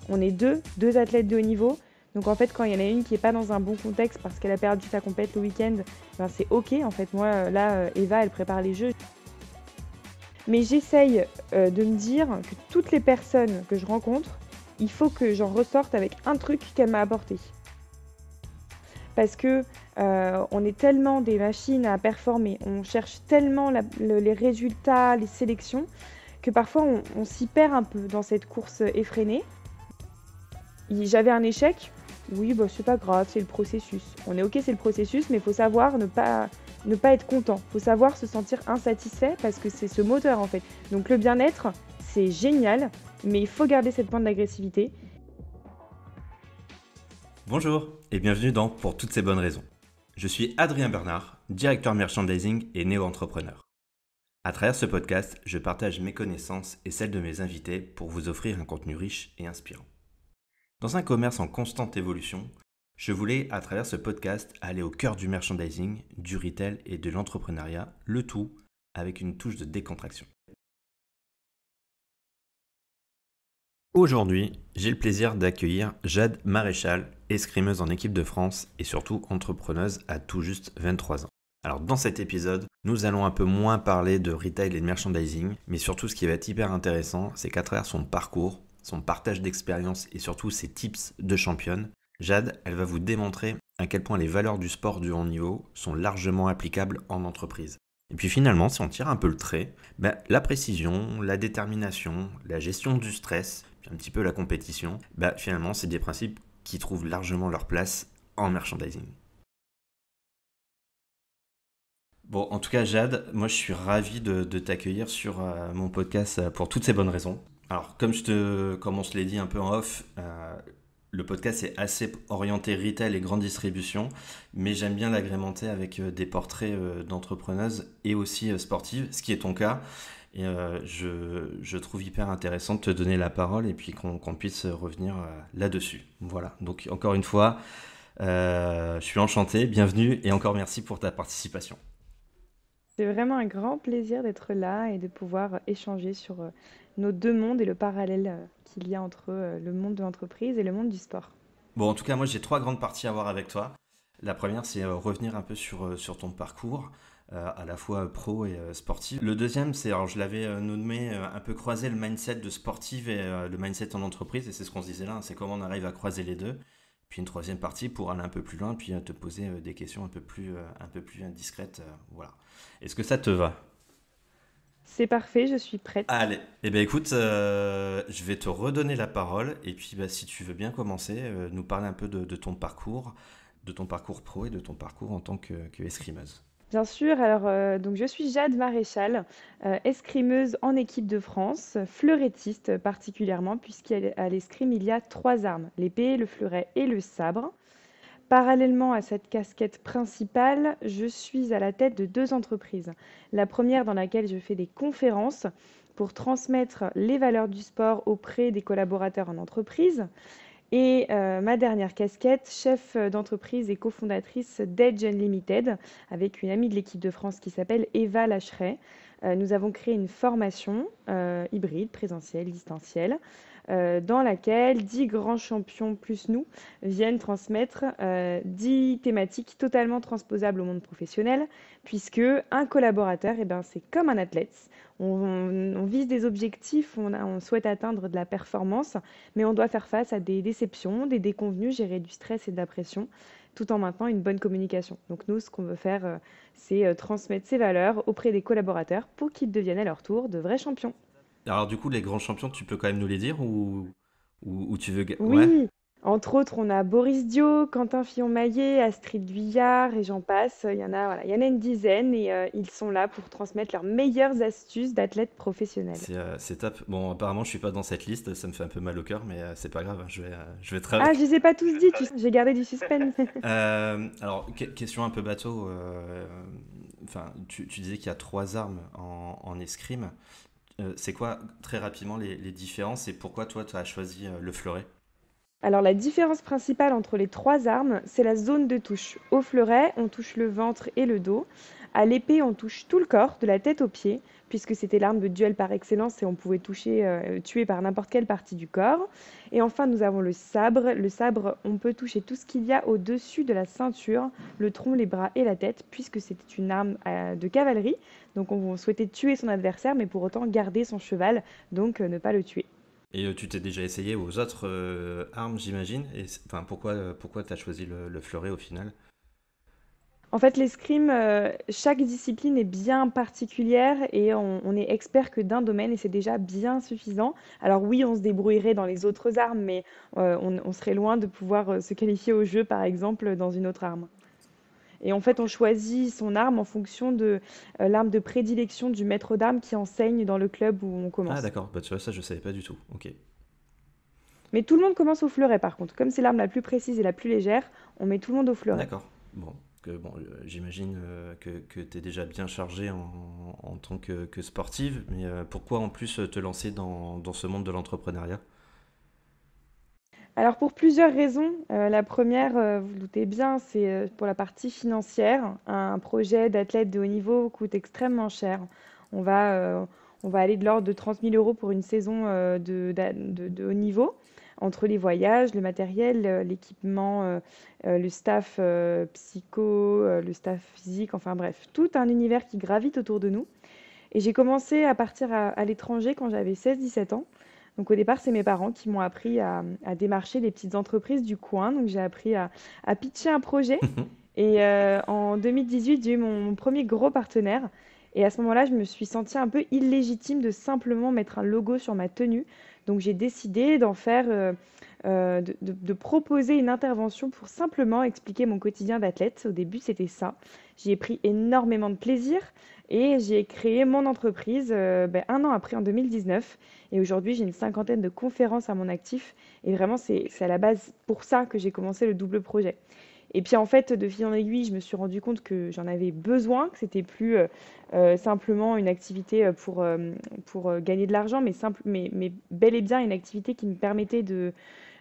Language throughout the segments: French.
On est deux athlètes de haut niveau. Donc en fait, quand il y en a une qui n'est pas dans un bon contexte parce qu'elle a perdu sa compète le week-end, ben c'est ok. En fait, moi, là, Eva, elle prépare les jeux. Mais j'essaye de me dire que toutes les personnes que je rencontre, il faut que j'en ressorte avec un truc qu'elle m'a apporté. Parce que on est tellement des machines à performer, on cherche tellement les résultats, les sélections, que parfois on s'y perd un peu dans cette course effrénée. J'avais un échec, oui, bah, c'est pas grave, c'est le processus. On est ok, c'est le processus, mais il faut savoir ne pas être content. Il faut savoir se sentir insatisfait parce que c'est ce moteur en fait. Donc le bien-être, c'est génial, mais il faut garder cette pointe d'agressivité. Bonjour et bienvenue dans Pour toutes ces bonnes raisons. Je suis Adrien Bernard, directeur merchandising et néo-entrepreneur. À travers ce podcast, je partage mes connaissances et celles de mes invités pour vous offrir un contenu riche et inspirant. Dans un commerce en constante évolution, je voulais, à travers ce podcast, aller au cœur du merchandising, du retail et de l'entrepreneuriat, le tout avec une touche de décontraction. Aujourd'hui, j'ai le plaisir d'accueillir Jade Maréchal, escrimeuse en équipe de France et surtout entrepreneuse à tout juste 23 ans. Alors dans cet épisode, nous allons un peu moins parler de retail et de merchandising, mais surtout ce qui va être hyper intéressant, c'est qu'à travers son parcours, son partage d'expérience et surtout ses tips de championne, Jade, elle va vous démontrer à quel point les valeurs du sport du haut niveau sont largement applicables en entreprise. Et puis finalement, si on tire un peu le trait, la précision, la détermination, la gestion du stress, puis un petit peu la compétition, finalement, c'est des principes qui trouvent largement leur place en merchandising. Bon, en tout cas, Jade, moi je suis ravi de t'accueillir sur mon podcast pour toutes ces bonnes raisons. Alors, comme on se l'est dit un peu en off, le podcast est assez orienté retail et grande distribution, mais j'aime bien l'agrémenter avec des portraits d'entrepreneuses et aussi sportives, ce qui est ton cas. Et je trouve hyper intéressant de te donner la parole et puis qu'on puisse revenir là-dessus. Voilà, donc encore une fois, je suis enchanté, bienvenue et encore merci pour ta participation. C'est vraiment un grand plaisir d'être là et de pouvoir échanger sur nos deux mondes et le parallèle qu'il y a entre le monde de l'entreprise et le monde du sport. Bon, en tout cas, moi j'ai trois grandes parties à voir avec toi. La première, c'est revenir un peu sur ton parcours, à la fois pro et sportif. Le deuxième, c'est, alors je l'avais nommé un peu croiser le mindset de sportive et le mindset en entreprise, et c'est ce qu'on se disait là, hein, c'est comment on arrive à croiser les deux. Puis une troisième partie pour aller un peu plus loin, puis te poser des questions un peu plus discrètes. Voilà. Est-ce que ça te va? C'est parfait, je suis prête. Allez, eh bien écoute, je vais te redonner la parole, et puis si tu veux bien commencer, nous parler un peu de ton parcours pro et de ton parcours en tant que escrimeuse. Bien sûr, alors donc je suis Jade Maréchal, escrimeuse en équipe de France, fleurettiste particulièrement, puisqu'à l'escrime il y a trois armes, l'épée, le fleuret et le sabre. Parallèlement à cette casquette principale, je suis à la tête de deux entreprises. La première dans laquelle je fais des conférences pour transmettre les valeurs du sport auprès des collaborateurs en entreprise. Et ma dernière casquette, chef d'entreprise et cofondatrice d'Edge Unlimited, avec une amie de l'équipe de France qui s'appelle Eva Lacheret. Nous avons créé une formation hybride, présentielle, distancielle, dans laquelle 10 grands champions plus nous viennent transmettre 10 thématiques totalement transposables au monde professionnel, puisque un collaborateur, c'est comme un athlète. On vise des objectifs, on souhaite atteindre de la performance, mais on doit faire face à des déceptions, des déconvenues, gérer du stress et de la pression, tout en maintenant une bonne communication. Donc nous, ce qu'on veut faire, c'est transmettre ces valeurs auprès des collaborateurs pour qu'ils deviennent à leur tour de vrais champions. Alors du coup, les grands champions, tu peux quand même nous les dire ou tu veux... Ouais. Oui, entre autres, on a Boris Dio, Quentin Fillon-Maillet, Astrid Vuillard et j'en passe. Il y en a, voilà, il y en a une dizaine et ils sont là pour transmettre leurs meilleures astuces d'athlètes professionnels. C'est top. Bon, apparemment, je suis pas dans cette liste, ça me fait un peu mal au cœur, mais c'est pas grave, hein, je vais Ah, travailler. je les ai pas tous dit, j'ai gardé du suspense. Alors, question un peu bateau. Enfin, tu disais qu'il y a trois armes en escrime. C'est quoi, très rapidement, les différences et pourquoi toi, tu as choisi le fleuret? Alors la différence principale entre les trois armes, c'est la zone de touche. Au fleuret, on touche le ventre et le dos. À l'épée, on touche tout le corps, de la tête aux pieds, puisque c'était l'arme de duel par excellence et on pouvait tuer par n'importe quelle partie du corps. Et enfin, nous avons le sabre. Le sabre, on peut toucher tout ce qu'il y a au-dessus de la ceinture, le tronc, les bras et la tête, puisque c'était une arme de cavalerie. Donc on souhaitait tuer son adversaire, mais pour autant garder son cheval, donc ne pas le tuer. Et tu t'es déjà essayé aux autres armes, j'imagine. Et enfin, pourquoi t'as choisi le fleuret au final? En fait, l'escrime, chaque discipline est bien particulière et on est expert que d'un domaine et c'est déjà bien suffisant. Alors oui, on se débrouillerait dans les autres armes, mais on serait loin de pouvoir se qualifier au jeu, par exemple, dans une autre arme. Et en fait, on choisit son arme en fonction de l'arme de prédilection du maître d'armes qui enseigne dans le club où on Ah commence. d'accord, bah tu vois, ça je savais pas du tout. Ok. Mais tout le monde commence au fleuret, par contre. Comme c'est l'arme la plus précise et la plus légère, on met tout le monde au fleuret. D'accord. J'imagine que tu es déjà bien chargé en tant que sportive, mais pourquoi en plus te lancer dans ce monde de l'entrepreneuriat? Alors pour plusieurs raisons. La première, vous vous doutez bien, c'est pour la partie financière. Un projet d'athlète de haut niveau coûte extrêmement cher. On va, euh, on va aller de l'ordre de 30 000 euros pour une saison de haut niveau, entre les voyages, le matériel, l'équipement, le staff psycho, le staff physique, enfin bref, tout un univers qui gravite autour de nous. Et j'ai commencé à partir à l'étranger quand j'avais 16-17 ans. Donc au départ, c'est mes parents qui m'ont appris à démarcher les petites entreprises du coin. Donc j'ai appris à pitcher un projet. Et en 2018, j'ai eu mon premier gros partenaire. Et à ce moment-là, je me suis sentie un peu illégitime de simplement mettre un logo sur ma tenue. Donc j'ai décidé d'en faire, de proposer une intervention pour simplement expliquer mon quotidien d'athlète. Au début, c'était ça. J'y ai pris énormément de plaisir et j'ai créé mon entreprise un an après, en 2019. Et aujourd'hui, j'ai une cinquantaine de conférences à mon actif. Et vraiment, c'est à la base pour ça que j'ai commencé le double projet. Et puis en fait, de fil en aiguille, je me suis rendu compte que j'en avais besoin, que c'était plus simplement une activité pour gagner de l'argent, mais bel et bien une activité qui me permettait de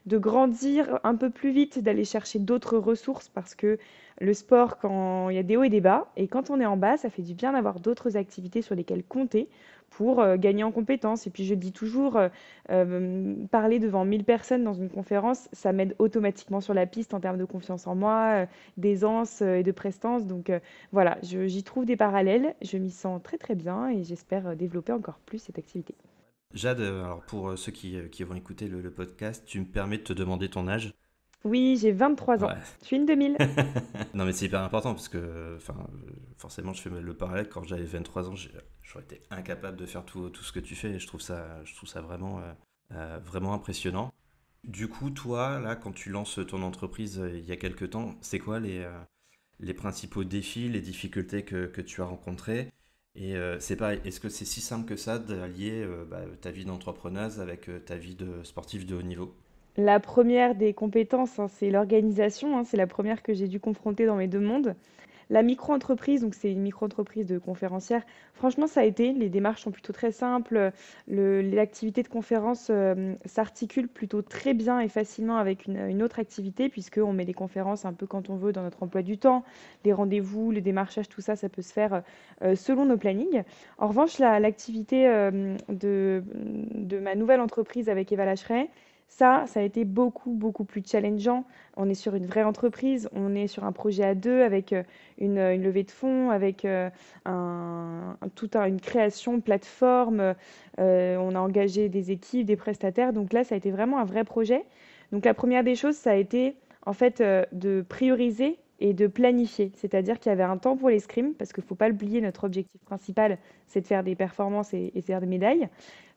grandir un peu plus vite, d'aller chercher d'autres ressources parce que le sport, quand il y a des hauts et des bas, et quand on est en bas, ça fait du bien d'avoir d'autres activités sur lesquelles compter pour gagner en compétences. Et puis je dis toujours, parler devant 1000 personnes dans une conférence, ça m'aide automatiquement sur la piste en termes de confiance en moi, d'aisance et de prestance. Donc voilà, j'y trouve des parallèles, je m'y sens très très bien et j'espère développer encore plus cette activité. Jade, alors pour ceux qui vont écouter le podcast, tu me permets de te demander ton âge? Oui, j'ai 23 ans. Ouais. Je suis une 2000. Non mais c'est hyper important parce que forcément je fais le parallèle. Quand j'avais 23 ans, j'aurais été incapable de faire tout ce que tu fais et je trouve ça vraiment, vraiment impressionnant. Du coup, toi, là, quand tu lances ton entreprise il y a quelques temps, c'est quoi les principaux défis, les difficultés que tu as rencontrées? Et c'est pareil, est-ce que c'est si simple que ça d'allier ta vie d'entrepreneuse avec ta vie de sportif de haut niveau? La première des compétences, hein, c'est l'organisation, hein, c'est la première que j'ai dû confronter dans mes deux mondes. La micro-entreprise, donc c'est une micro-entreprise de conférencière, franchement ça a été, les démarches sont plutôt très simples, l'activité de conférence s'articule plutôt très bien et facilement avec une autre activité puisqu'on met les conférences un peu quand on veut dans notre emploi du temps, les rendez-vous, le démarchage, tout ça, ça peut se faire selon nos plannings. En revanche, l'activité de ma nouvelle entreprise avec Eva Lacheret, ça a été beaucoup, beaucoup plus challengeant. On est sur une vraie entreprise, on est sur un projet à deux avec une levée de fonds, avec une création plateforme. On a engagé des équipes, des prestataires. Donc là, ça a été vraiment un vrai projet. Donc la première des choses, ça a été en fait de prioriser et de planifier. C'est-à-dire qu'il y avait un temps pour l'escrime, parce qu'il ne faut pas l'oublier, notre objectif principal, c'est de faire des performances et de faire des médailles.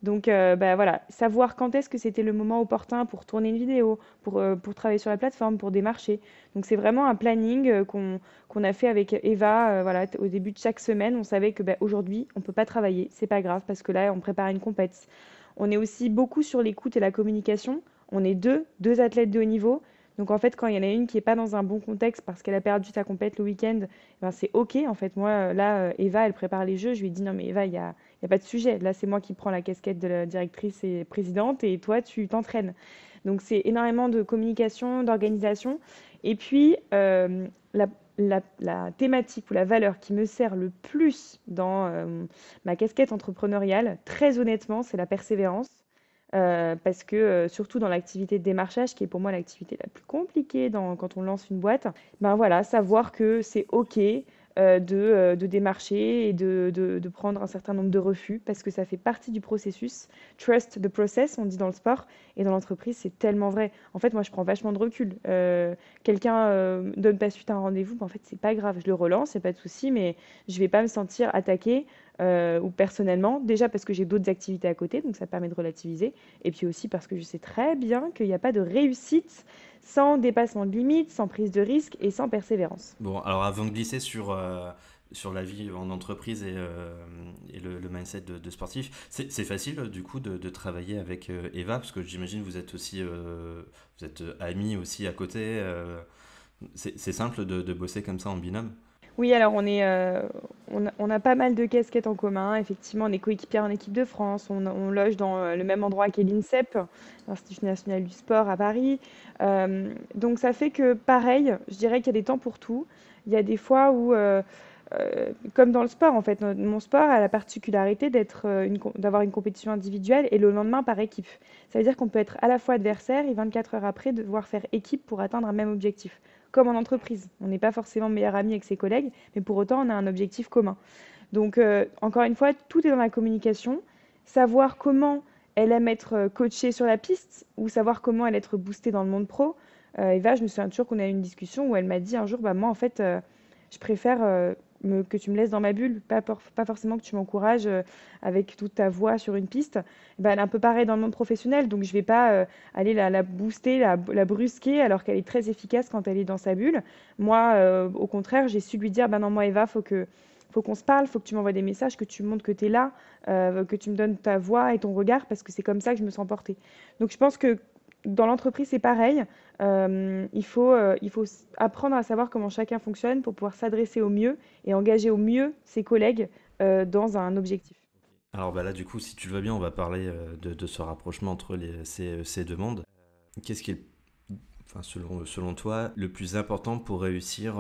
Donc voilà, savoir quand est-ce que c'était le moment opportun pour tourner une vidéo, pour travailler sur la plateforme, pour démarcher. Donc c'est vraiment un planning qu'on a fait avec Eva. Voilà, au début de chaque semaine, on savait que aujourd'hui, on ne peut pas travailler, c'est pas grave, parce que là, on prépare une compète. On est aussi beaucoup sur l'écoute et la communication. On est deux athlètes de haut niveau. Donc en fait, quand il y en a une qui n'est pas dans un bon contexte parce qu'elle a perdu sa compète le week-end, ben c'est OK. En fait, moi, là, Eva, elle prépare les jeux. Je lui ai dit, non, mais Eva, il y a pas de sujet. Là, c'est moi qui prends la casquette de la directrice et présidente et toi, tu t'entraînes. Donc c'est énormément de communication, d'organisation. Et puis la, la thématique ou la valeur qui me sert le plus dans ma casquette entrepreneuriale, très honnêtement, c'est la persévérance. Parce que surtout dans l'activité de démarchage, qui est pour moi l'activité la plus compliquée quand on lance une boîte, ben voilà, savoir que c'est OK de démarcher et de prendre un certain nombre de refus, parce que ça fait partie du processus. Trust the process, on dit dans le sport, et dans l'entreprise, c'est tellement vrai. En fait, moi, je prends vachement de recul. Quelqu'un donne pas suite à un rendez-vous, ben, en fait, c'est pas grave, je le relance, il n'y a pas de souci, mais je vais pas me sentir attaquée ou personnellement, déjà parce que j'ai d'autres activités à côté, donc ça permet de relativiser, et puis aussi parce que je sais très bien qu'il n'y a pas de réussite sans dépassement de limites, sans prise de risque et sans persévérance. Bon, alors avant de glisser sur la vie en entreprise et le mindset de sportif, c'est facile du coup de travailler avec Eva, parce que j'imagine vous êtes aussi vous êtes amis aussi à côté. C'est simple de bosser comme ça en binôme. Oui, alors on a pas mal de casquettes en commun. Effectivement, on est coéquipières en équipe de France. On loge dans le même endroit qu'est l'INSEP, l'Institut national du sport à Paris. Donc ça fait que, pareil, je dirais qu'il y a des temps pour tout. Il y a des fois où, comme dans le sport, en fait, mon sport a la particularité d'avoir une compétition individuelle et le lendemain par équipe. Ça veut dire qu'on peut être à la fois adversaire et 24 heures après devoir faire équipe pour atteindre un même objectif. Comme en entreprise. On n'est pas forcément meilleur ami avec ses collègues, mais pour autant, on a un objectif commun. Donc, encore une fois, tout est dans la communication. Savoir comment elle aime être coachée sur la piste ou savoir comment elle être boostée dans le monde pro. Eva, je me souviens toujours qu'on a eu une discussion où elle m'a dit un jour, bah, moi, en fait, je préfère que tu me laisses dans ma bulle, pas forcément que tu m'encourages avec toute ta voix sur une piste. Ben, elle est un peu pareil dans le monde professionnel, donc je ne vais pas aller la booster, la brusquer, alors qu'elle est très efficace quand elle est dans sa bulle. Moi, au contraire, j'ai su lui dire, ben non, moi, Eva, faut qu'on se parle, faut que tu m'envoies des messages, que tu montres que tu es là, que tu me donnes ta voix et ton regard, parce que c'est comme ça que je me sens portée. Donc je pense que dans l'entreprise, c'est pareil. Il faut apprendre à savoir comment chacun fonctionne pour pouvoir s'adresser au mieux et engager au mieux ses collègues dans un objectif. Alors bah là du coup, si tu le veux bien, on va parler de ce rapprochement entre ces deux mondes. Qu'est-ce qui est, enfin, selon toi, le plus important pour réussir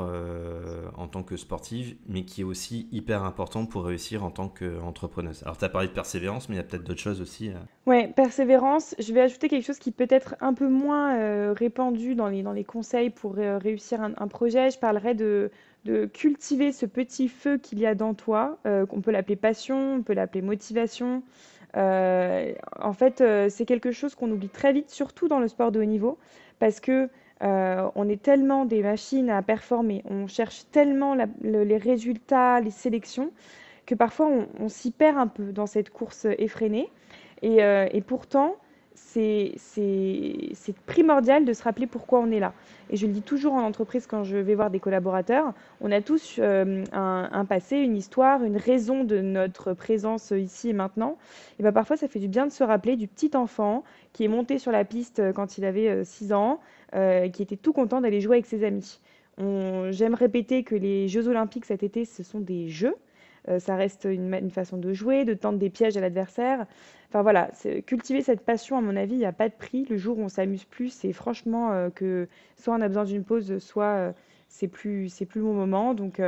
en tant que sportive, mais qui est aussi hyper important pour réussir en tant qu'entrepreneuse? Alors tu as parlé de persévérance, mais il y a peut-être d'autres choses aussi. Ouais, persévérance. Je vais ajouter quelque chose qui peut être un peu moins répandu dans les conseils pour réussir un projet. Je parlerai de cultiver ce petit feu qu'il y a dans toi. On peut l'appeler passion, on peut l'appeler motivation. En fait, c'est quelque chose qu'on oublie très vite, surtout dans le sport de haut niveau, parce que on est tellement des machines à performer, on cherche tellement les résultats, les sélections, que parfois on s'y perd un peu dans cette course effrénée. Et pourtant, c'est primordial de se rappeler pourquoi on est là. Et je le dis toujours en entreprise quand je vais voir des collaborateurs, on a tous un passé, une histoire, une raison de notre présence ici et maintenant. Et ben parfois, ça fait du bien de se rappeler du petit enfant qui est monté sur la piste quand il avait 6 ans, qui était tout content d'aller jouer avec ses amis. J'aime répéter que les Jeux Olympiques cet été, ce sont des jeux. Ça reste une façon de jouer, de tendre des pièges à l'adversaire. Enfin voilà, cultiver cette passion, à mon avis, il n'y a pas de prix. Le jour où on s'amuse plus, c'est franchement que soit on a besoin d'une pause, soit c'est plus le bon moment. Donc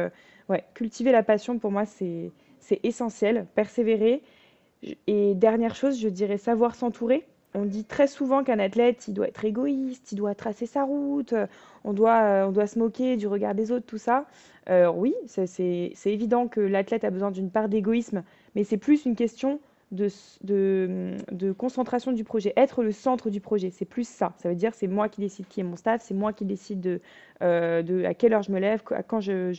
ouais, cultiver la passion, pour moi, c'est essentiel. Persévérer. Et dernière chose, je dirais savoir s'entourer. On dit très souvent qu'un athlète, il doit être égoïste, il doit tracer sa route, on doit se moquer du regard des autres, tout ça. Oui, c'est évident que l'athlète a besoin d'une part d'égoïsme, mais c'est plus une question de concentration du projet, être le centre du projet. C'est plus ça. Ça veut dire c'est moi qui décide qui est mon staff, c'est moi qui décide de à quelle heure je me lève, quand je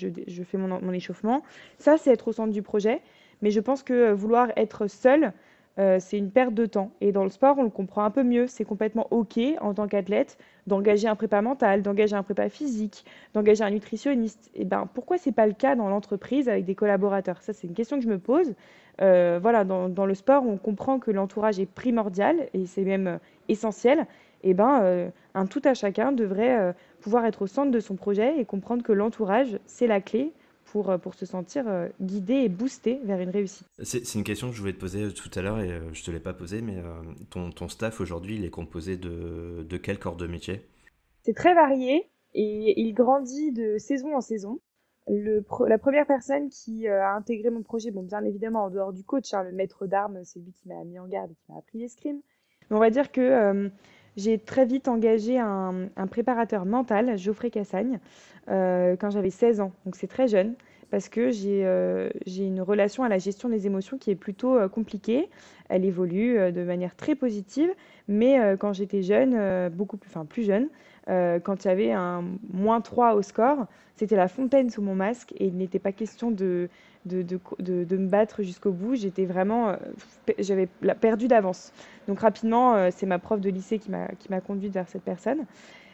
fais mon échauffement. Ça, c'est être au centre du projet. Mais je pense que vouloir être seul, c'est une perte de temps. Et dans le sport, on le comprend un peu mieux. C'est complètement OK en tant qu'athlète d'engager un prépa mental, d'engager un prépa physique, d'engager un nutritionniste. Et ben, pourquoi c'est pas le cas dans l'entreprise avec des collaborateurs? Ça, c'est une question que je me pose. Voilà, dans le sport, on comprend que l'entourage est primordial et c'est même essentiel. Et ben, un tout à chacun devrait pouvoir être au centre de son projet et comprendre que l'entourage, c'est la clé pour se sentir guidé et boosté vers une réussite. C'est une question que je voulais te poser tout à l'heure et je te l'ai pas posée, mais ton staff aujourd'hui, il est composé de quel corps de métier? C'est très varié et il grandit de saison en saison. La première personne qui a intégré mon projet, bon, bien évidemment, en dehors du coach, hein, le maître d'armes, c'est lui qui m'a mis en garde et qui m'a appris l'escrime. Mais on va dire que j'ai très vite engagé un préparateur mental, Geoffrey Cassagne, quand j'avais 16 ans. Donc c'est très jeune, parce que j'ai une relation à la gestion des émotions qui est plutôt compliquée. Elle évolue de manière très positive, mais quand j'étais jeune, enfin plus jeune, quand il y avait un -3 au score, c'était la fontaine sous mon masque et il n'était pas question de me battre jusqu'au bout. J'étais vraiment, j'avais perdu d'avance. Donc rapidement, c'est ma prof de lycée qui m'a conduite vers cette personne.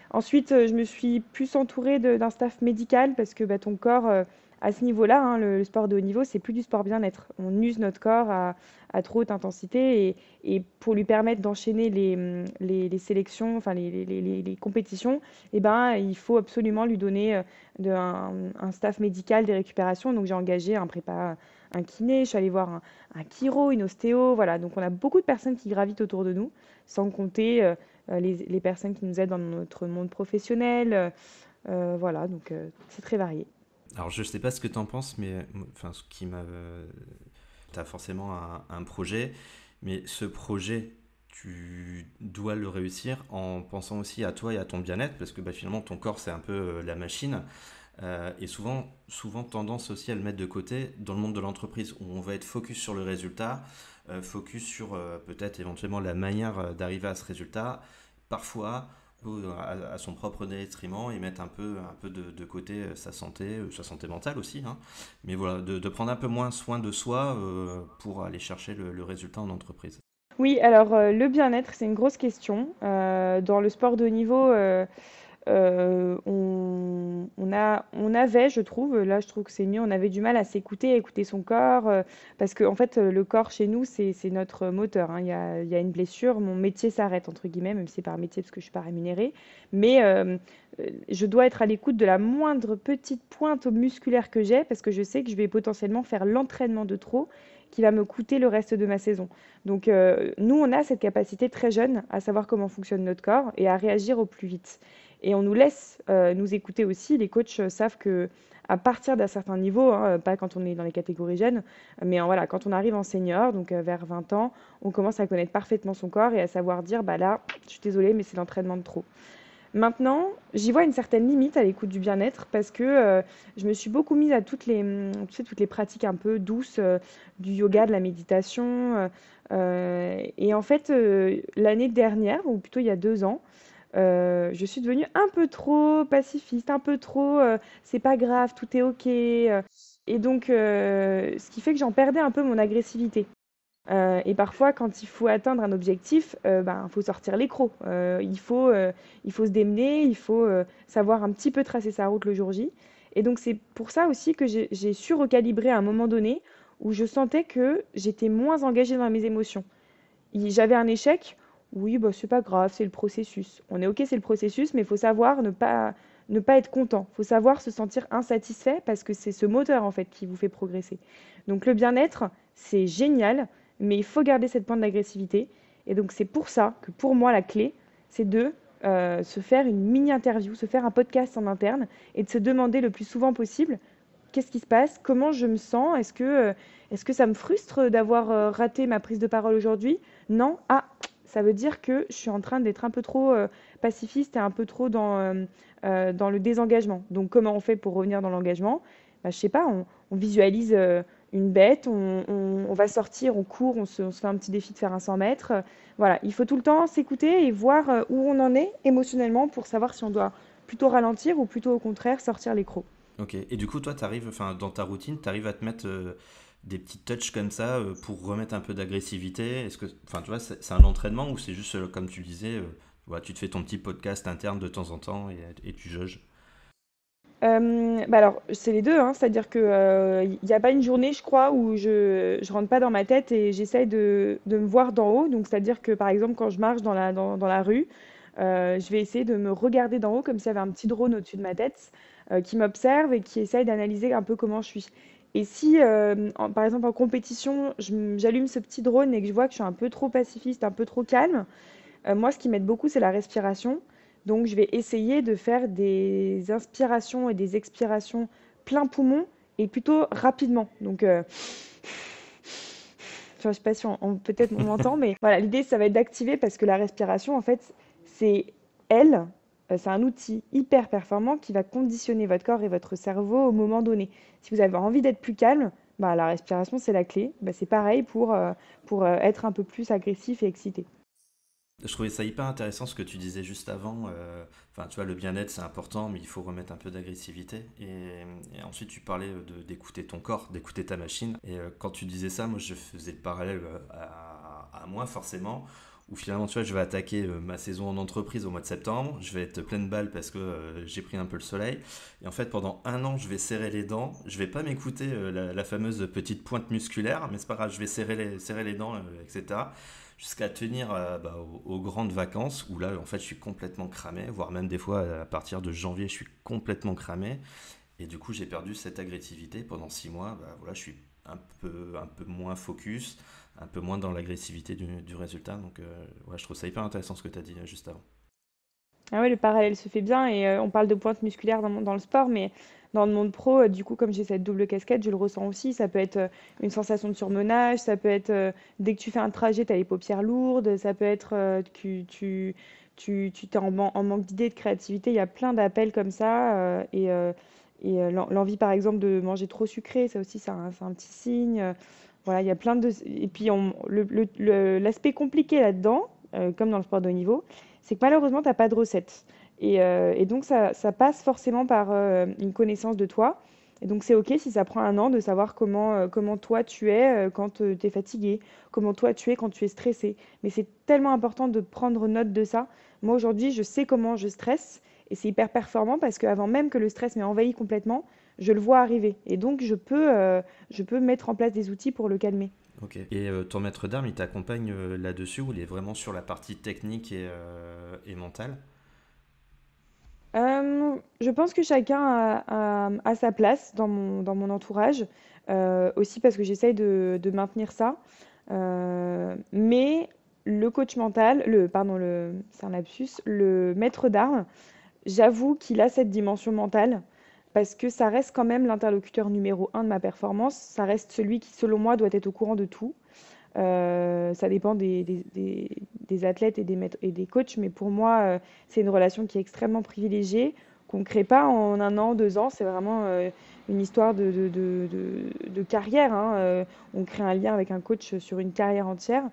Ensuite, je me suis plus entourée d'un staff médical parce que bah, ton corps, à ce niveau-là, hein, le sport de haut niveau, c'est plus du sport bien-être. On use notre corps à trop haute intensité et pour lui permettre d'enchaîner les sélections, enfin les compétitions, eh ben, il faut absolument lui donner un staff médical des récupérations. Donc j'ai engagé un prépa, un kiné, je suis allée voir un chiro, une ostéo, voilà. Donc on a beaucoup de personnes qui gravitent autour de nous, sans compter les personnes qui nous aident dans notre monde professionnel. Voilà, donc c'est très varié. Alors je sais pas ce que tu en penses, mais enfin ce qui m'a, t'as forcément un projet, mais ce projet, tu dois le réussir en pensant aussi à toi et à ton bien-être, parce que bah, finalement ton corps c'est un peu la machine. Et souvent tendance aussi à le mettre de côté dans le monde de l'entreprise où on va être focus sur le résultat, focus sur peut-être éventuellement la manière d'arriver à ce résultat, parfois à son propre détriment et mettre un peu de côté sa santé mentale aussi, hein. Mais voilà, de prendre un peu moins soin de soi pour aller chercher le résultat en entreprise. Oui, alors le bien-être, c'est une grosse question. Dans le sport de haut niveau, on avait, je trouve, là je trouve que c'est mieux, on avait du mal à s'écouter, à écouter son corps, parce que en fait le corps chez nous c'est notre moteur, hein. Il y a une blessure, mon métier s'arrête entre guillemets, même si c'est par métier parce que je suis pas rémunérée, mais je dois être à l'écoute de la moindre petite pointe musculaire que j'ai, parce que je sais que je vais potentiellement faire l'entraînement de trop qui va me coûter le reste de ma saison. Donc nous on a cette capacité très jeune à savoir comment fonctionne notre corps et à réagir au plus vite. Et on nous laisse nous écouter aussi. Les coachs savent que à partir d'un certain niveau, hein, pas quand on est dans les catégories jeunes, mais voilà, quand on arrive en senior, donc vers 20 ans, on commence à connaître parfaitement son corps et à savoir dire, bah là, je suis désolée, mais c'est l'entraînement de trop. Maintenant, j'y vois une certaine limite à l'écoute du bien-être parce que je me suis beaucoup mise à tu sais, toutes les pratiques un peu douces du yoga, de la méditation. Et en fait, l'année dernière, ou plutôt il y a 2 ans, je suis devenue un peu trop pacifiste, un peu trop c'est pas grave, tout est ok. Et donc, ce qui fait que j'en perdais un peu mon agressivité. Et parfois, quand il faut atteindre un objectif, ben, faut sortir les crocs. Il faut se démener, il faut savoir un petit peu tracer sa route le jour J. Et donc, c'est pour ça aussi que j'ai su recalibrer à un moment donné où je sentais que j'étais moins engagée dans mes émotions. J'avais un échec, oui, bah, c'est pas grave, c'est le processus. On est OK, c'est le processus, mais il faut savoir ne pas être content. Il faut savoir se sentir insatisfait parce que c'est ce moteur en fait qui vous fait progresser. Donc le bien-être, c'est génial, mais il faut garder cette pointe d'agressivité. Et donc c'est pour ça que pour moi la clé, c'est de se faire une mini-interview, se faire un podcast en interne et de se demander le plus souvent possible qu'est-ce qui se passe, comment je me sens, est-ce que ça me frustre d'avoir raté ma prise de parole aujourd'hui? Non, ah, ça veut dire que je suis en train d'être un peu trop pacifiste et un peu trop dans le désengagement. Donc comment on fait pour revenir dans l'engagement? Bah, je sais pas, on visualise une bête, on va sortir, on court, on se fait un petit défi de faire un 100 mètres. Voilà, il faut tout le temps s'écouter et voir où on en est émotionnellement pour savoir si on doit plutôt ralentir ou plutôt au contraire sortir les crocs. Ok, et du coup toi t'arrives, enfin dans ta routine, t'arrives à te mettre des petits touches comme ça pour remettre un peu d'agressivité. Est-ce que, enfin tu vois, c'est un entraînement ou c'est juste comme tu le disais, voilà, tu te fais ton petit podcast interne de temps en temps et tu jauges. Bah alors, c'est les deux, hein, c'est-à-dire que il n'y a pas une journée, je crois, où je rentre pas dans ma tête et j'essaye de me voir d'en haut. Donc, c'est-à-dire que, par exemple, quand je marche dans la rue, je vais essayer de me regarder d'en haut comme s'il y avait un petit drone au-dessus de ma tête. qui m'observe et qui essaye d'analyser un peu comment je suis. Et si, par exemple, en compétition, j'allume ce petit drone et que je vois que je suis un peu trop pacifiste, un peu trop calme, moi, ce qui m'aide beaucoup, c'est la respiration. Donc, je vais essayer de faire des inspirations et des expirations plein poumon et plutôt rapidement. Donc, enfin, je sais pas si peut-être on m'entend, mais voilà, l'idée, ça va être d'activer parce que la respiration, en fait, c'est elle, c'est un outil hyper performant qui va conditionner votre corps et votre cerveau au moment donné. Si vous avez envie d'être plus calme, bah, la respiration, c'est la clé. Bah, c'est pareil pour être un peu plus agressif et excité. Je trouvais ça hyper intéressant ce que tu disais juste avant. Enfin, tu vois, le bien-être c'est important, mais il faut remettre un peu d'agressivité. Et ensuite, tu parlais d'écouter ton corps, d'écouter ta machine. Et quand tu disais ça, moi, je faisais le parallèle à moi, forcément, où finalement, tu vois, je vais attaquer ma saison en entreprise au mois de septembre. Je vais être pleine balle parce que j'ai pris un peu le soleil. Et en fait, pendant un an, je vais serrer les dents. Je vais pas m'écouter la fameuse petite pointe musculaire, mais c'est pas grave, je vais serrer les dents, etc. Jusqu'à tenir aux grandes vacances où là en fait je suis complètement cramé, voire même des fois à partir de janvier je suis complètement cramé et du coup j'ai perdu cette agressivité pendant 6 mois. Voilà, je suis un peu moins focus, un peu moins dans l'agressivité du résultat. Donc ouais, je trouve ça hyper intéressant ce que tu as dit juste avant. Ah ouais, le parallèle se fait bien et on parle de pointe musculaire dans le sport, mais dans le monde pro, du coup, comme j'ai cette double casquette, je le ressens aussi. Ça peut être une sensation de surmenage, ça peut être dès que tu fais un trajet, tu as les paupières lourdes, ça peut être que tu t'es en manque d'idées, de créativité. Il y a plein d'appels comme ça l'envie, par exemple, de manger trop sucré, ça aussi, c'est un petit signe. Voilà, il y a plein de... Et puis, l'aspect compliqué là-dedans, comme dans le sport de haut niveau, c'est que malheureusement, tu n'as pas de recette. Et donc, ça passe forcément par une connaissance de toi. Et donc, c'est OK si ça prend un an de savoir comment toi tu es quand tu es fatigué, comment toi tu es quand tu es stressé. Mais c'est tellement important de prendre note de ça. Moi, aujourd'hui, je sais comment je stresse et c'est hyper performant parce qu'avant même que le stress m'ait envahi complètement, je le vois arriver. Et donc, je peux mettre en place des outils pour le calmer. Ok. Et ton maître d'armes, il t'accompagne là-dessus ou il est vraiment sur la partie technique et mentale? Je pense que chacun a sa place dans mon entourage, aussi parce que j'essaye de maintenir ça. Mais le coach mental, c'est un lapsus, le maître d'armes, j'avoue qu'il a cette dimension mentale parce que ça reste quand même l'interlocuteur numéro un de ma performance. Ça reste celui qui, selon moi, doit être au courant de tout. Ça dépend des athlètes et et des coachs, mais pour moi, c'est une relation qui est extrêmement privilégiée, qu'on ne crée pas en un an, 2 ans. C'est vraiment une histoire de carrière, hein. On crée un lien avec un coach sur une carrière entière.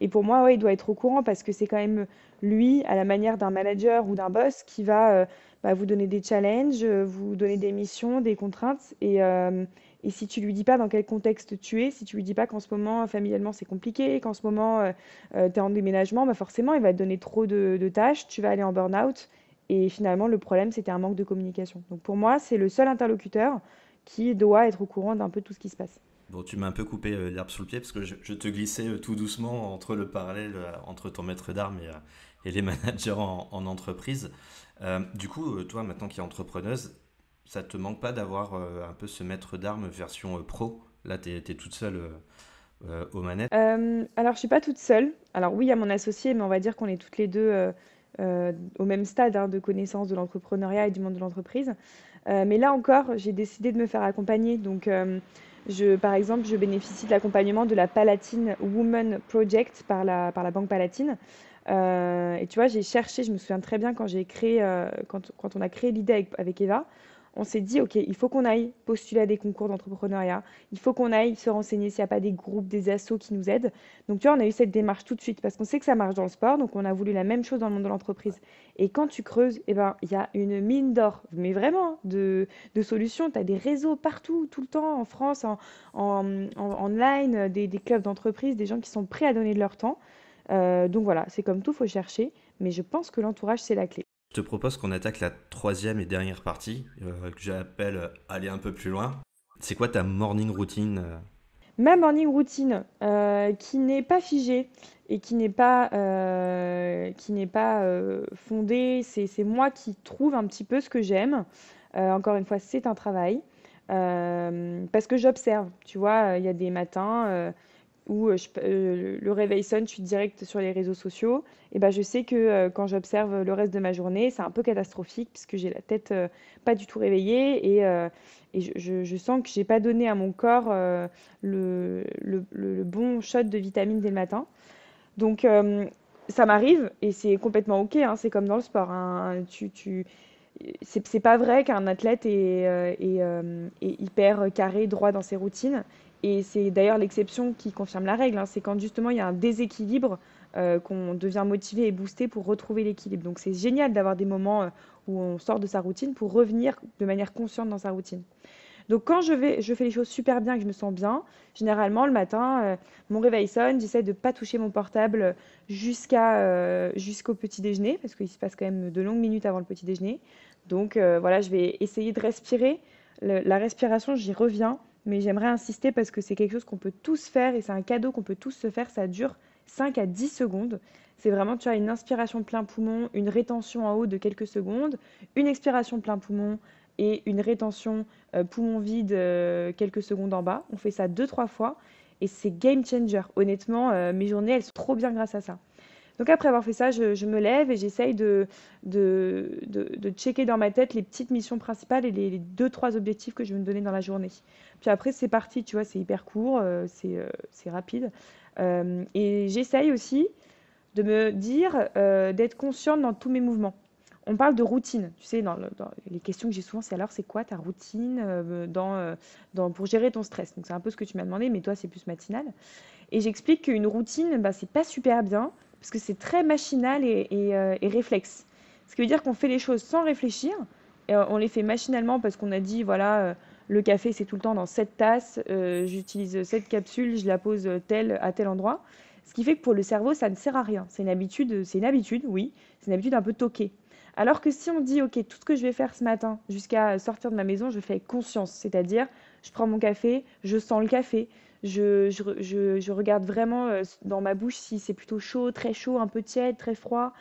Et pour moi, ouais, il doit être au courant parce que c'est quand même lui, à la manière d'un manager ou d'un boss, qui va vous donner des challenges, vous donner des missions, des contraintes. Et si tu lui dis pas dans quel contexte tu es, si tu lui dis pas qu'en ce moment, familialement, c'est compliqué, qu'en ce moment, tu es en déménagement, bah forcément, il va te donner trop de tâches, tu vas aller en burn-out. Et finalement, le problème, c'était un manque de communication. Donc pour moi, c'est le seul interlocuteur qui doit être au courant d'un peu tout ce qui se passe. Bon, tu m'as un peu coupé l'herbe sous le pied parce que je te glissais tout doucement entre le parallèle entre ton maître d'armes et les managers en entreprise. Du coup, toi, maintenant qui es entrepreneuse, ça te manque pas d'avoir un peu ce maître d'armes version pro? Là, tu es toute seule aux manettes. Alors, je suis pas toute seule. Alors oui, il y a mon associé, mais on va dire qu'on est toutes les deux au même stade hein, de connaissance de l'entrepreneuriat et du monde de l'entreprise. Mais là encore, j'ai décidé de me faire accompagner. Donc, par exemple, je bénéficie de l'accompagnement de la Palatine Women Project par la Banque Palatine. Et tu vois, j'ai cherché, je me souviens très bien quand quand on a créé l'idée avec Eva, on s'est dit, OK, il faut qu'on aille postuler à des concours d'entrepreneuriat, il faut qu'on aille se renseigner s'il n'y a pas des groupes, des assos qui nous aident. Donc, tu vois, on a eu cette démarche tout de suite parce qu'on sait que ça marche dans le sport, donc on a voulu la même chose dans le monde de l'entreprise. Et quand tu creuses, eh ben, il y a une mine d'or, mais vraiment, hein, de solutions. Tu as des réseaux partout, tout le temps, en France, en online, des clubs d'entreprise, des gens qui sont prêts à donner de leur temps. Donc voilà, c'est comme tout, faut chercher, mais je pense que l'entourage, c'est la clé. Je te propose qu'on attaque la troisième et dernière partie que j'appelle aller un peu plus loin. C'est quoi ta morning routine? Ma morning routine, qui n'est pas figée et qui n'est pas fondée, c'est moi qui trouve un petit peu ce que j'aime. Encore une fois, c'est un travail. Parce que j'observe, tu vois, il y a des matins où le réveil sonne, je suis direct sur les réseaux sociaux. Et ben, je sais que quand j'observe le reste de ma journée, c'est un peu catastrophique puisque j'ai la tête pas du tout réveillée et je sens que j'ai pas donné à mon corps le bon shot de vitamine dès le matin. Donc, ça m'arrive et c'est complètement OK, hein, c'est comme dans le sport, hein. C'est pas vrai qu'un athlète est hyper carré, droit dans ses routines. Et c'est d'ailleurs l'exception qui confirme la règle, hein. C'est quand justement il y a un déséquilibre qu'on devient motivé et boosté pour retrouver l'équilibre. Donc c'est génial d'avoir des moments où on sort de sa routine pour revenir de manière consciente dans sa routine. Donc quand je fais les choses super bien, que je me sens bien, généralement le matin, mon réveil sonne, j'essaie de ne pas toucher mon portable jusqu'au petit déjeuner, parce qu'il se passe quand même de longues minutes avant le petit déjeuner. Donc voilà, je vais essayer de respirer. La respiration, j'y reviens, mais j'aimerais insister parce que c'est quelque chose qu'on peut tous faire et c'est un cadeau qu'on peut tous se faire. Ça dure 5 à 10 secondes. C'est vraiment, tu as une inspiration plein poumon, une rétention en haut de quelques secondes, une expiration plein poumon et une rétention poumon vide quelques secondes en bas. On fait ça deux, trois fois et c'est game changer. Honnêtement, mes journées, elles sont trop bien grâce à ça. Donc après avoir fait ça, je me lève et j'essaye de checker dans ma tête les petites missions principales et les deux, trois objectifs que je veux me donner dans la journée. Puis après, c'est parti, tu vois, c'est hyper court, c'est rapide. Et j'essaye aussi de me dire, d'être consciente dans tous mes mouvements. On parle de routine. Tu sais, dans les questions que j'ai souvent, c'est alors, c'est quoi ta routine pour gérer ton stress? Donc, c'est un peu ce que tu m'as demandé, mais toi, c'est plus matinal. Et j'explique qu'une routine, bah, c'est pas super bien, parce que c'est très machinal et réflexe. Ce qui veut dire qu'on fait les choses sans réfléchir, et on les fait machinalement parce qu'on a dit, voilà, le café, c'est tout le temps dans cette tasse, j'utilise cette capsule, je la pose à tel endroit. Ce qui fait que pour le cerveau, ça ne sert à rien. C'est une habitude, oui, c'est une habitude un peu toquée. Alors que si on dit, OK, tout ce que je vais faire ce matin jusqu'à sortir de ma maison, je le fais avec conscience. C'est-à-dire, je prends mon café, je sens le café, je regarde vraiment dans ma bouche si c'est plutôt chaud, un peu tiède, très froid.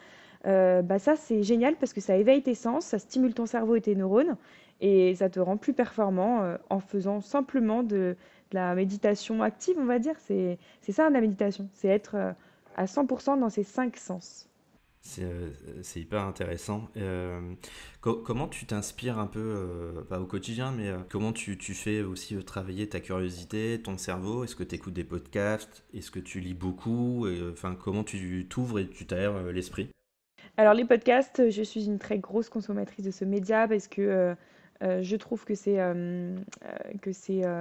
Bah ça, c'est génial parce que ça éveille tes sens, ça stimule ton cerveau et tes neurones et ça te rend plus performant en faisant simplement de la méditation active, on va dire. C'est ça la méditation, c'est être à 100% dans ses cinq sens. C'est hyper intéressant. Comment tu t'inspires un peu, pas au quotidien, mais comment tu fais aussi travailler ta curiosité, ton cerveau? Est-ce que tu écoutes des podcasts? Est-ce que tu lis beaucoup? Enfin, comment tu t'ouvres et tu t'aères l'esprit? Alors les podcasts, je suis une très grosse consommatrice de ce média parce que je trouve que c'est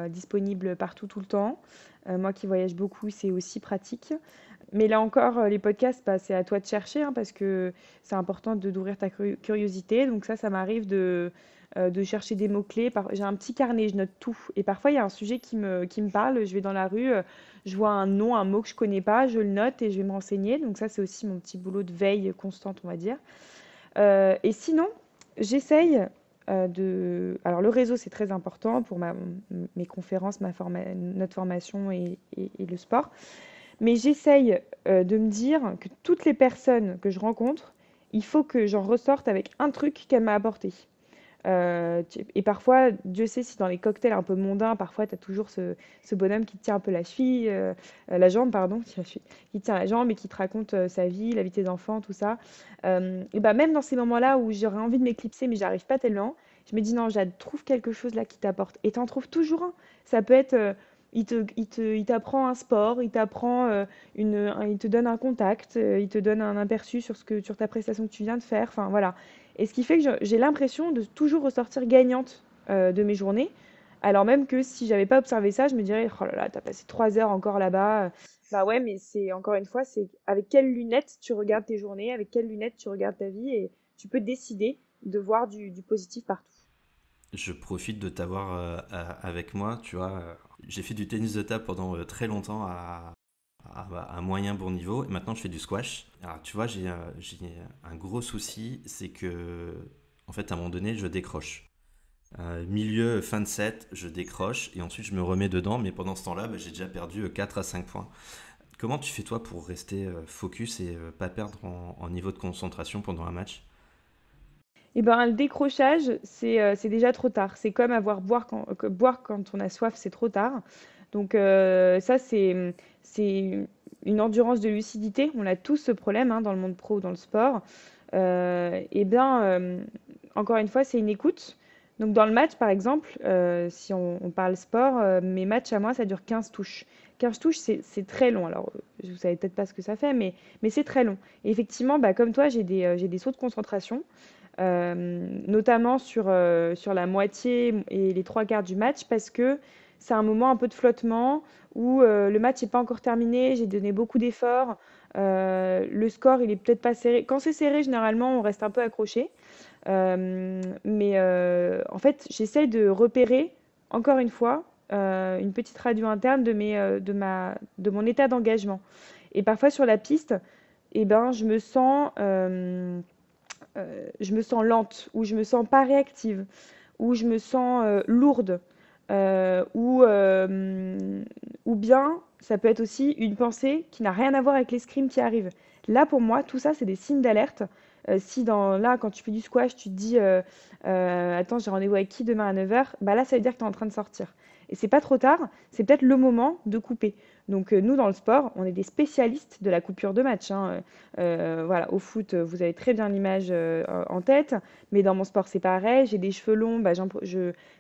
disponible partout tout le temps. Moi qui voyage beaucoup, c'est aussi pratique. Mais là encore, les podcasts, bah, c'est à toi de chercher hein, parce que c'est important d'ouvrir ta curiosité. Donc ça m'arrive de chercher des mots-clés. J'ai un petit carnet, je note tout. Et parfois, il y a un sujet qui me parle. Je vais dans la rue, je vois un nom, un mot que je connais pas, je le note et je vais me renseigner. Donc ça, c'est aussi mon petit boulot de veille constante, on va dire. Et sinon, j'essaye Alors, le réseau, c'est très important pour mes conférences, notre formation et le sport. Mais j'essaye de me dire que toutes les personnes que je rencontre, il faut que j'en ressorte avec un truc qu'elle m'a apporté. Et parfois, Dieu sait si dans les cocktails un peu mondains, parfois tu as toujours ce bonhomme qui te tient un peu la cheville, la jambe, pardon, qui te tient la jambe et qui te raconte sa vie, la vie de tes enfants, tout ça. Et bah même dans ces moments-là où j'aurais envie de m'éclipser, mais j'arrive pas tellement, je me dis non, Jade, trouve quelque chose là qui t'apporte. Et t'en trouves toujours un. Ça peut être, il t'apprend un sport, il te donne un contact, il te donne un aperçu sur ta prestation que tu viens de faire. Enfin voilà. Et ce qui fait que j'ai l'impression de toujours ressortir gagnante de mes journées. Alors même que si j'avais pas observé ça, je me dirais, oh là là, t'as passé 3 heures encore là-bas. Bah ouais, mais c'est encore une fois, c'est avec quelles lunettes tu regardes tes journées, avec quelles lunettes tu regardes ta vie et tu peux décider de voir du positif partout. Je profite de t'avoir avec moi, tu vois. J'ai fait du tennis de table pendant très longtemps à moyen bon niveau et maintenant je fais du squash. Alors tu vois, j'ai un gros souci, c'est que en fait à un moment donné je décroche. Milieu, fin de set, je décroche et ensuite je me remets dedans, mais pendant ce temps-là, bah, j'ai déjà perdu 4 à 5 points. Comment tu fais toi pour rester focus et pas perdre en niveau de concentration pendant un match? Et ben, le décrochage, c'est déjà trop tard. C'est comme boire quand on a soif, c'est trop tard. Donc ça, c'est une endurance de lucidité. On a tous ce problème hein, dans le monde pro ou dans le sport. Et bien, encore une fois, c'est une écoute. Donc dans le match, par exemple, si on parle sport, mes matchs à moi, ça dure 15 touches. 15 touches, c'est très long. Alors, vous savez peut-être pas ce que ça fait, mais c'est très long. Et effectivement, bah, comme toi, j'ai des sauts de concentration notamment sur la moitié et les trois quarts du match, parce que c'est un moment un peu de flottement où le match n'est pas encore terminé, j'ai donné beaucoup d'efforts, le score il est peut-être pas serré. Quand c'est serré, généralement, on reste un peu accroché. Mais en fait, j'essaye de repérer, encore une fois, une petite radio interne de mon état d'engagement. Et parfois sur la piste, eh ben, je me sens lente, ou je me sens pas réactive, ou je me sens lourde, ou bien ça peut être aussi une pensée qui n'a rien à voir avec l'escrime qui arrive. Là, pour moi, tout ça, c'est des signes d'alerte. Si là, quand tu fais du squash, tu te dis attends, j'ai rendez-vous avec qui demain à 9h, bah là, ça veut dire que tu es en train de sortir. Et c'est pas trop tard, c'est peut-être le moment de couper. Donc, nous, dans le sport, on est des spécialistes de la coupure de match, hein. Voilà, au foot, vous avez très bien l'image en tête, mais dans mon sport, c'est pareil. J'ai des cheveux longs, bah,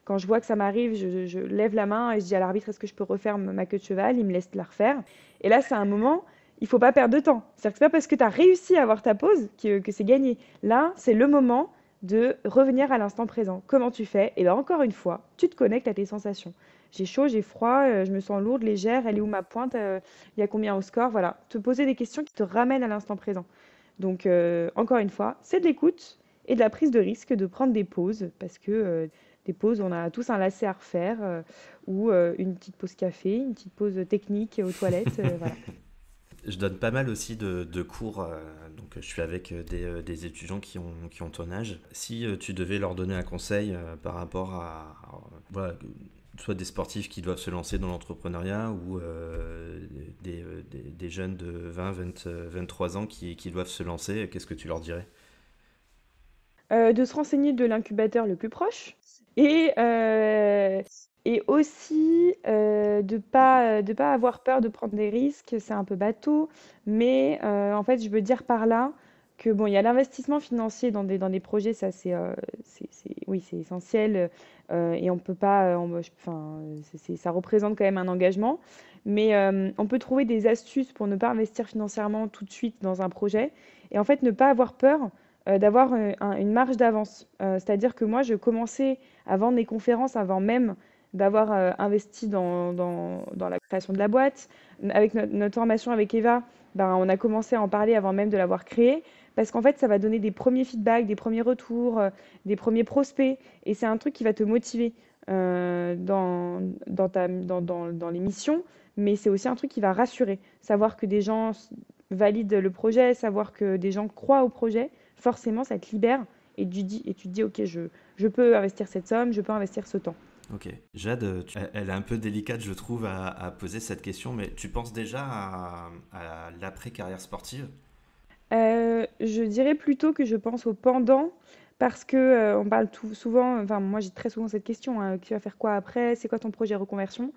quand je vois que ça m'arrive, je lève la main et je dis à l'arbitre, est-ce que je peux refaire ma queue de cheval? Il me laisse la refaire. Et là, c'est un moment, il faut pas perdre de temps. C'est-à-dire que c'est pas parce que tu as réussi à avoir ta pause que c'est gagné. Là, c'est le moment de revenir à l'instant présent. Comment tu fais? Et bien, encore une fois, tu te connectes à tes sensations. J'ai chaud, j'ai froid, je me sens lourde, légère, elle est où ma pointe? Il y a combien au score? Voilà, te poser des questions qui te ramènent à l'instant présent. Donc, encore une fois, c'est de l'écoute et de la prise de risque de prendre des pauses, parce que des pauses, on a tous un lacet à refaire, ou une petite pause café, une petite pause technique aux toilettes, voilà. Je donne pas mal aussi de cours, donc je suis avec des étudiants qui ont ton âge. Si tu devais leur donner un conseil par rapport voilà, soit des sportifs qui doivent se lancer dans l'entrepreneuriat ou des jeunes de 23 ans qui doivent se lancer, qu'est-ce que tu leur dirais? De se renseigner de l'incubateur le plus proche et, et aussi de pas avoir peur de prendre des risques. C'est un peu bateau, mais en fait, je veux dire par là que bon, il y a l'investissement financier dans des projets, ça oui, c'est essentiel et on peut pas, enfin, ça représente quand même un engagement, mais on peut trouver des astuces pour ne pas investir financièrement tout de suite dans un projet et en fait ne pas avoir peur d'avoir une marge d'avance. C'est-à-dire que moi, je commençais à vendre mes conférences avant même d'avoir investi dans la création de la boîte. Avec notre formation avec Eva, ben, on a commencé à en parler avant même de l'avoir créée, parce qu'en fait, ça va donner des premiers feedbacks, des premiers retours, des premiers prospects, et c'est un truc qui va te motiver dans les missions, mais c'est aussi un truc qui va rassurer. Savoir que des gens valident le projet, savoir que des gens croient au projet, forcément, ça te libère et tu te dis, ok, je peux investir cette somme, je peux investir ce temps. Ok. Jade, elle est un peu délicate, je trouve, à poser cette question, mais tu penses déjà à l'après-carrière sportive? Je dirais plutôt que je pense au pendant parce que on parle souvent, enfin moi j'ai très souvent cette question, hein, tu vas faire quoi après? C'est quoi ton projet reconversion?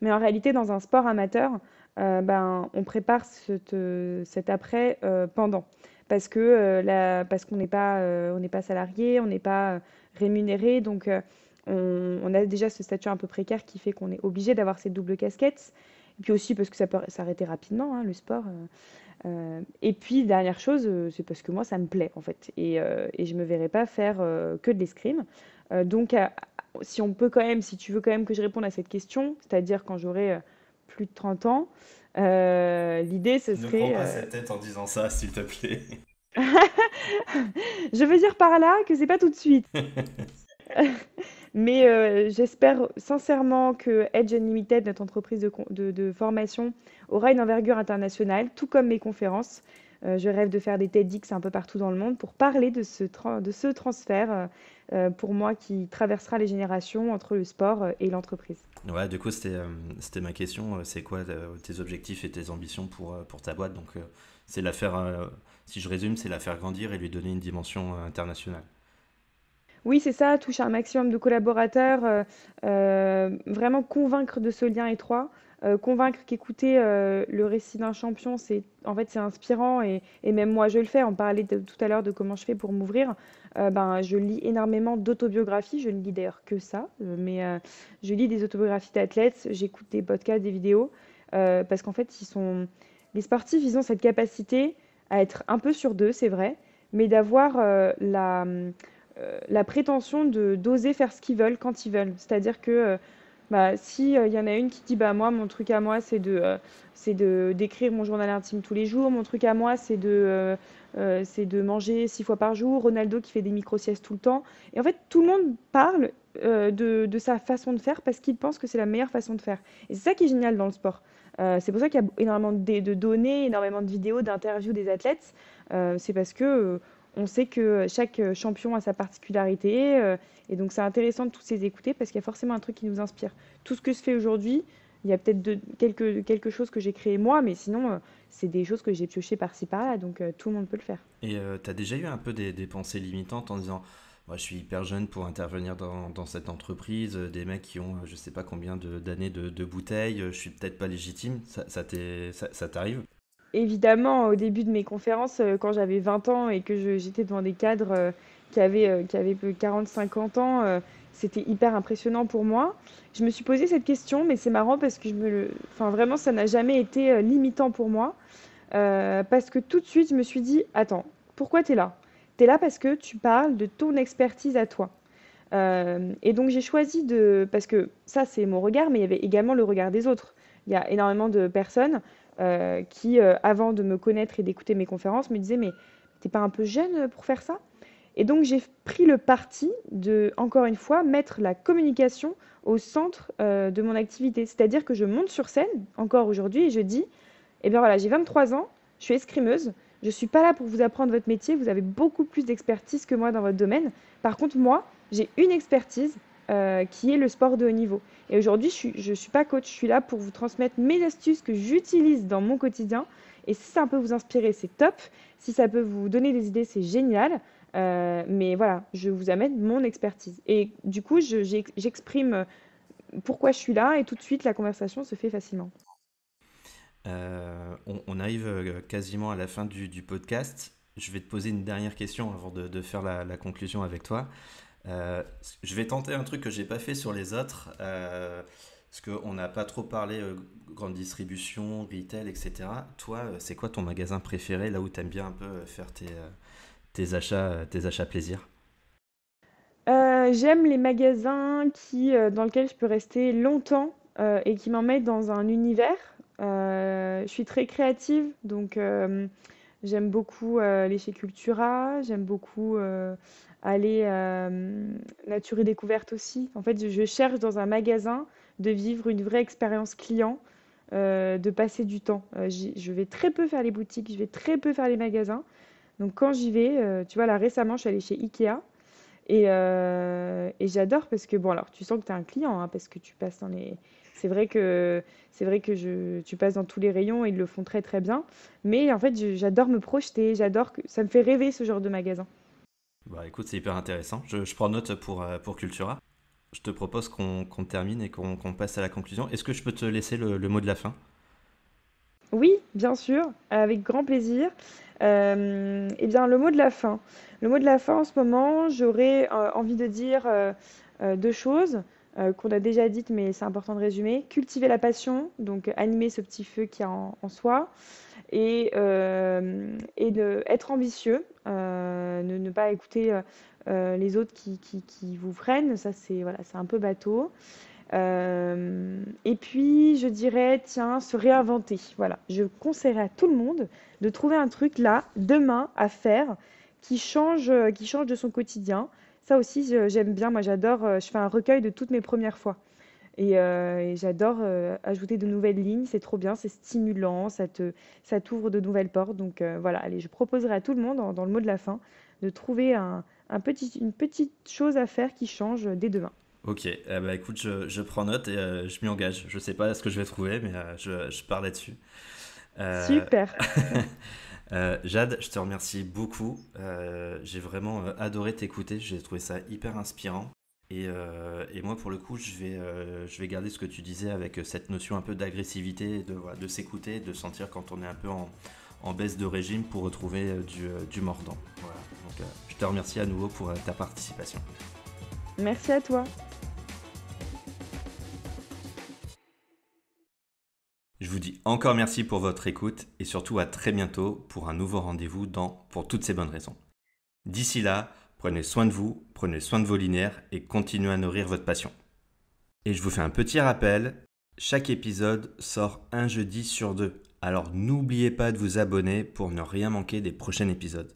Mais en réalité, dans un sport amateur, ben, on prépare cet après pendant. Parce que parce on n'est pas salarié, on n'est pas rémunéré, donc on a déjà ce statut un peu précaire qui fait qu'on est obligé d'avoir cette double casquette. Et puis aussi parce que ça peut s'arrêter rapidement, hein, le sport. Et puis, dernière chose, c'est parce que moi, ça me plaît, en fait. Et je me verrais pas faire que de l'escrime. Donc, si on peut quand même, si tu veux quand même que je réponde à cette question, c'est-à-dire quand j'aurai plus de 30 ans, l'idée, ce Ne prends serait... pas cette tête en disant ça, s'il te plaît. Je veux dire par là que c'est pas tout de suite. Mais j'espère sincèrement que Edge Unlimited, notre entreprise de formation, aura une envergure internationale, tout comme mes conférences. Je rêve de faire des TEDx un peu partout dans le monde pour parler de ce transfert, pour moi, qui traversera les générations entre le sport et l'entreprise. Ouais, du coup, c'était ma question. C'est quoi tes objectifs et tes ambitions pour ta boîte? Donc, c'est la faire, si je résume, c'est la faire grandir et lui donner une dimension internationale. Oui, c'est ça, toucher un maximum de collaborateurs, vraiment convaincre de ce lien étroit, convaincre qu'écouter le récit d'un champion, c'est inspirant et même moi je le fais. On parlait tout à l'heure de comment je fais pour m'ouvrir. Ben, je lis énormément d'autobiographies, je ne lis d'ailleurs que ça, mais je lis des autobiographies d'athlètes, j'écoute des podcasts, des vidéos, parce qu'en fait, les sportifs, ils ont cette capacité à être un peu sur d'eux, c'est vrai, mais d'avoir la prétention de d'oser faire ce qu'ils veulent quand ils veulent. C'est-à-dire que bah, si il y en a une qui dit bah moi mon truc à moi c'est de d'écrire mon journal intime tous les jours, mon truc à moi c'est de manger 6 fois par jour, Ronaldo qui fait des micro-siestes tout le temps. Et en fait tout le monde parle de sa façon de faire parce qu'il pense que c'est la meilleure façon de faire. Et c'est ça qui est génial dans le sport. C'est pour ça qu'il y a énormément de données, énormément de vidéos, d'interviews des athlètes. C'est parce que on sait que chaque champion a sa particularité, et donc c'est intéressant de tous les écouter parce qu'il y a forcément un truc qui nous inspire. Tout ce que je fais aujourd'hui, il y a peut-être quelque chose que j'ai créé moi, mais sinon, c'est des choses que j'ai piochées par-ci par-là, donc tout le monde peut le faire. Et t'as déjà eu un peu des pensées limitantes en disant, moi je suis hyper jeune pour intervenir dans cette entreprise, des mecs qui ont je sais pas combien d'années de bouteilles, je suis peut-être pas légitime, ça t'arrive? Évidemment, au début de mes conférences, quand j'avais 20 ans et que j'étais devant des cadres qui avaient 40-50 ans, c'était hyper impressionnant pour moi. Je me suis posé cette question, mais c'est marrant parce que enfin, vraiment, ça n'a jamais été limitant pour moi. Parce que tout de suite, je me suis dit, attends, pourquoi tu es là? Tu es là parce que tu parles de ton expertise à toi. Et donc j'ai choisi parce que ça c'est mon regard, mais il y avait également le regard des autres. Il y a énormément de personnes qui, avant de me connaître et d'écouter mes conférences, me disaient, mais t'es pas un peu jeune pour faire ça? Et donc j'ai pris le parti de, encore une fois, mettre la communication au centre de mon activité. C'est-à-dire que je monte sur scène, encore aujourd'hui, et je dis, eh bien voilà, j'ai 23 ans, je suis escrimeuse, je ne suis pas là pour vous apprendre votre métier, vous avez beaucoup plus d'expertise que moi dans votre domaine. Par contre, moi, j'ai une expertise qui est le sport de haut niveau. Et aujourd'hui, je suis pas coach, je suis là pour vous transmettre mes astuces que j'utilise dans mon quotidien. Et si ça peut vous inspirer, c'est top. Si ça peut vous donner des idées, c'est génial. Mais voilà, je vous amène mon expertise. Et du coup, j'exprime pourquoi je suis là et tout de suite, la conversation se fait facilement. On arrive quasiment à la fin du podcast. Je vais te poser une dernière question avant de faire la conclusion avec toi. Je vais tenter un truc que j'ai pas fait sur les autres, parce qu'on n'a pas trop parlé grande distribution, retail, etc. Toi, c'est quoi ton magasin préféré, là où tu aimes bien un peu faire tes achats plaisir? J'aime les magasins dans lesquels je peux rester longtemps et qui m'emmènent dans un univers. Je suis très créative, donc j'aime beaucoup aller chez Cultura, j'aime beaucoup aller Nature et Découverte aussi. En fait, je cherche dans un magasin de vivre une vraie expérience client, de passer du temps. Je vais très peu faire les boutiques, je vais très peu faire les magasins. Donc quand j'y vais, tu vois, là récemment, je suis allée chez Ikea. Et j'adore parce que, bon, alors tu sens que tu es un client, hein, parce que tu passes dans les. C'est vrai que tu passes dans tous les rayons, ils le font très très bien. Mais en fait, j'adore me projeter, ça me fait rêver ce genre de magasin. Bah écoute, c'est hyper intéressant. Je prends note pour Cultura. Je te propose qu'on termine et qu'on passe à la conclusion. Est-ce que je peux te laisser le mot de la fin? Oui, bien sûr, avec grand plaisir. Eh bien, le mot de la fin. Le mot de la fin, en ce moment, j'aurais envie de dire deux choses qu'on a déjà dites, mais c'est important de résumer. Cultiver la passion, donc animer ce petit feu qu'il y a en soi, et être ambitieux, ne pas écouter les autres qui vous freinent. Ça, c'est voilà, c'est un peu bateau. Et puis, je dirais, tiens, se réinventer. Voilà, je conseillerais à tout le monde de trouver un truc là, demain, à faire, qui change de son quotidien. Ça aussi, j'aime bien. Moi, j'adore. Je fais un recueil de toutes mes premières fois. Et j'adore ajouter de nouvelles lignes. C'est trop bien, c'est stimulant, ça t'ouvre de nouvelles portes. Donc voilà, allez, je proposerai à tout le monde, dans le mot de la fin, de trouver une petite chose à faire qui change dès demain. Ok, bah écoute, je prends note et je m'y engage. Je sais pas ce que je vais trouver, mais je pars là-dessus. Euh, Super. Jade, je te remercie beaucoup. J'ai vraiment adoré t'écouter. J'ai trouvé ça hyper inspirant. Et moi, pour le coup, je vais garder ce que tu disais avec cette notion un peu d'agressivité, voilà, de s'écouter, de sentir quand on est un peu en baisse de régime pour retrouver du mordant. Voilà. Donc, je te remercie à nouveau pour ta participation. Merci à toi. Je vous dis encore merci pour votre écoute et surtout à très bientôt pour un nouveau rendez-vous dans Pour toutes ces bonnes raisons. D'ici là, prenez soin de vous, prenez soin de vos linéaires et continuez à nourrir votre passion. Et je vous fais un petit rappel, chaque épisode sort un jeudi sur deux. Alors n'oubliez pas de vous abonner pour ne rien manquer des prochains épisodes.